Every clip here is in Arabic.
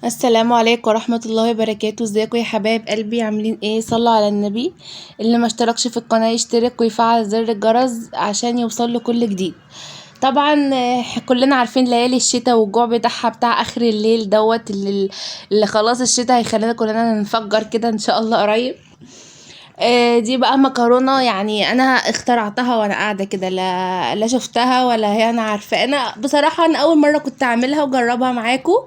السلام عليكم ورحمة الله وبركاته. ازيكم يا حبايب قلبي؟ عاملين ايه؟ صلوا على النبي. اللي ما اشتركش في القناة يشترك ويفعل زر الجرس عشان يوصل له كل جديد. طبعا كلنا عارفين ليالي الشتاء والجوع بتاعها بتاع اخر الليل دوت اللي خلاص الشتاء هيخلينا كلنا ننفجر كده ان شاء الله قريب. دي بقى مكرونة، يعني انا اخترعتها وانا قاعدة كده، لا شفتها ولا هي انا عارفة. انا بصراحة انا اول مرة كنت اعملها وجربها معاكم،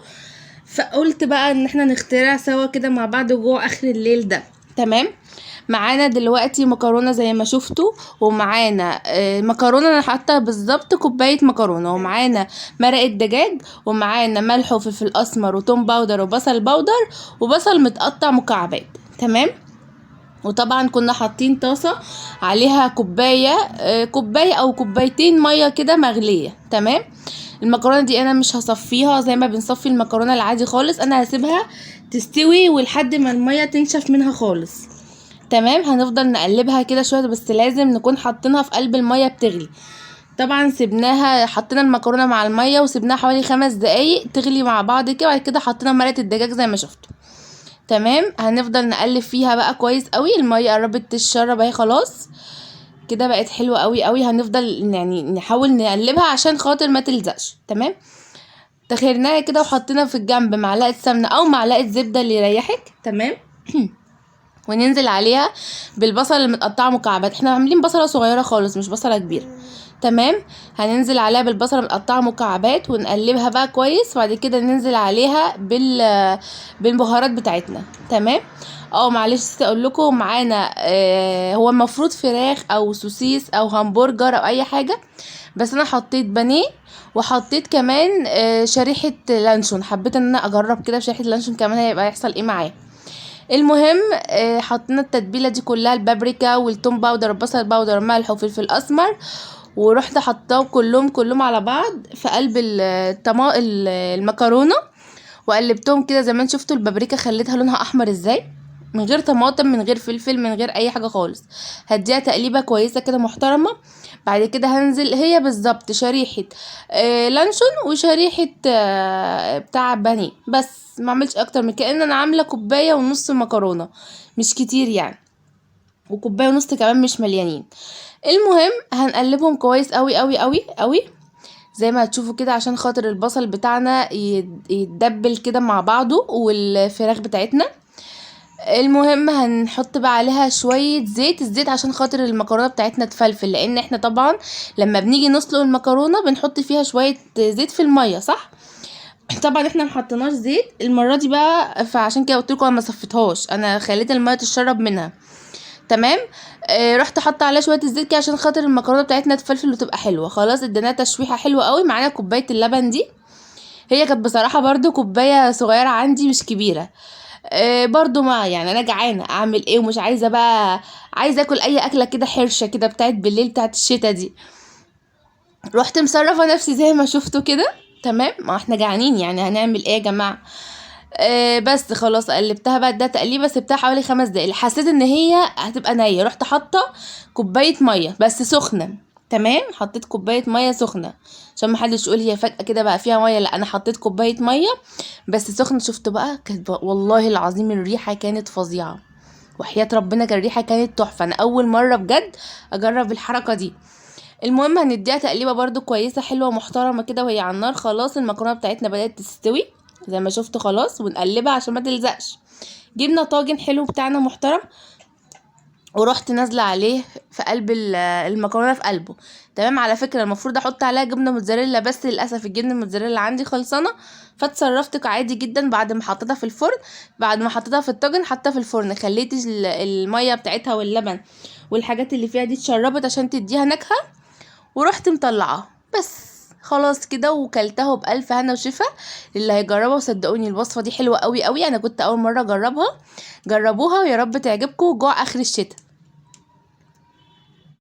فقلت بقى ان احنا نخترع سوا كده مع بعض جوه اخر الليل ده. تمام. معانا دلوقتي مكرونه زي ما شفتوا، ومعانا مكرونه انا حاطه بالظبط كوبايه مكرونه، ومعانا مرقه دجاج، ومعانا ملح وفلفل اسمر وتوم باودر وبصل باودر وبصل متقطع مكعبات. تمام. وطبعا كنا حاطين طاسه عليها كوبايه او كوبايتين ميه كده مغليه. تمام. المكرونه دي انا مش هصفيها زي ما بنصفي المكرونه العادي خالص، انا هسيبها تستوي ولحد ما الميه تنشف منها خالص. تمام. هنفضل نقلبها كده شويه، بس لازم نكون حاطينها في قلب الميه بتغلي. طبعا حطينا المكرونه مع الميه وسيبناها حوالي 5 دقايق تغلي مع بعض كده، وبعد كده حطينا مرقه الدجاج زي ما شفتوا. تمام. هنفضل نقلب فيها بقى كويس قوي، الميه قربت تتشرب اهي خلاص كده، بقت حلوه قوي قوي. هنفضل يعني نحاول نقلبها عشان خاطر ما تلزقش. تمام. تخيرناها كده وحطينا في الجنب معلقه سمنه او معلقه زبده اللي يريحك. تمام. وننزل عليها بالبصل المتقطعه مكعبات، احنا عاملين بصله صغيره خالص مش بصله كبيره. تمام. هننزل عليها بالبصله المتقطعه مكعبات ونقلبها بقى كويس، وبعد كده ننزل عليها بالبهارات بتاعتنا. تمام. معلش نسيت اقول لكم، معانا هو المفروض فراخ او سوسيس او همبرجر او اي حاجه، بس انا حطيت بانيه، وحطيت كمان شريحه لانشون. حبيت ان انا اجرب كده بشريحه لانشون كمان هيبقى يحصل ايه معاه. المهم حطينا التتبيله دي كلها، البابريكا والثوم باودر والبصل باودر ملح وفلفل اسمر، ورحت حطاهم كلهم على بعض في قلب المكرونه، وقلبتهم كده زي ما انتم شفتوا. البابريكا خليتها لونها احمر ازاي، من غير طماطم من غير فلفل من غير اي حاجه خالص. هديها تقليبه كويسه كده محترمه. بعد كده هنزل هي بالظبط شريحه لانشون وشريحه بتاع بانيه، بس ما عملتش اكتر من كده، ان انا عامله كوبايه ونص مكرونه، مش كتير يعني، وكوبايه ونص كمان مش مليانين. المهم هنقلبهم كويس قوي قوي قوي قوي زي ما هتشوفوا كده، عشان خاطر البصل بتاعنا يتدبل كده مع بعضه والفراخ بتاعتنا. المهم هنحط بقى عليها شوية زيت، الزيت عشان خاطر المكرونة بتاعتنا تفلفل، لان احنا طبعا لما بنيجي نسلق المكرونة بنحط فيها شوية زيت في المية، صح؟ طبعا احنا محطناش زيت المرة دي بقى، فعشان كده قلتلكوا انا ما صفيتهاش، انا خليت المية تشرب منها. تمام. رحت حاطه عليها شويه الزيت كده عشان خاطر المكرونه بتاعتنا تفلفل وتبقى حلوه. خلاص اديناها تشويحه حلوه قوي. معانا كوبايه اللبن دي، هي كانت بصراحه برضو كوبايه صغيره عندي مش كبيره. برضو ما يعني انا جعانه اعمل ايه ومش عايزه بقى، عايزه اكل اي اكله كده حرشه كده بتاعت بالليل بتاعت الشتا دي. رحت مصرفه نفسي زي ما شفتوا كده. تمام. ما احنا جعانين يعني هنعمل ايه يا جماعه. بس خلاص قلبتها بقى، ده تقليبه سبتها حوالي 5 دقايق، حسيت ان هي هتبقى نيه، رحت حاطه كوبايه ميه بس سخنه. تمام. حطيت كوبايه ميه سخنه عشان محدش يقول هي فجاه كده بقى فيها ميه، لا انا حطيت كوبايه ميه بس سخنه. شفت بقى كانت والله العظيم الريحه كانت فظيعه، وحياة ربنا كان الريحه كانت تحفه. انا اول مره بجد اجرب الحركه دي. المهم هنديها تقليبه برضو كويسه حلوه محترمه كده وهي على النار. خلاص المكرونه بتاعتنا بدات تستوي زي ما شفتوا خلاص، ونقلبها عشان ما تلزقش. جبنا طاجن حلو بتاعنا محترم، ورحت نازله عليه في قلب المكرونه في قلبه. تمام. على فكره المفروض احط عليها جبنه موتزاريلا، بس للاسف الجبنه الموتزاريلا عندي خلصانه، فاتصرفت عادي جدا. بعد ما حطيتها في الفرن، بعد ما حطيتها في الطاجن حطيتها في الفرن، خليت الميه بتاعتها واللبن والحاجات اللي فيها دي اتشربت عشان تديها نكهه، ورحت مطلعاه بس. خلاص كده وكلتها بألف هنا وشفا اللي هيجربها. وصدقوني الوصفة دي حلوة قوي قوي، انا كنت اول مرة اجربها. جربوها ويا رب تعجبكم جوع اخر الشتاء.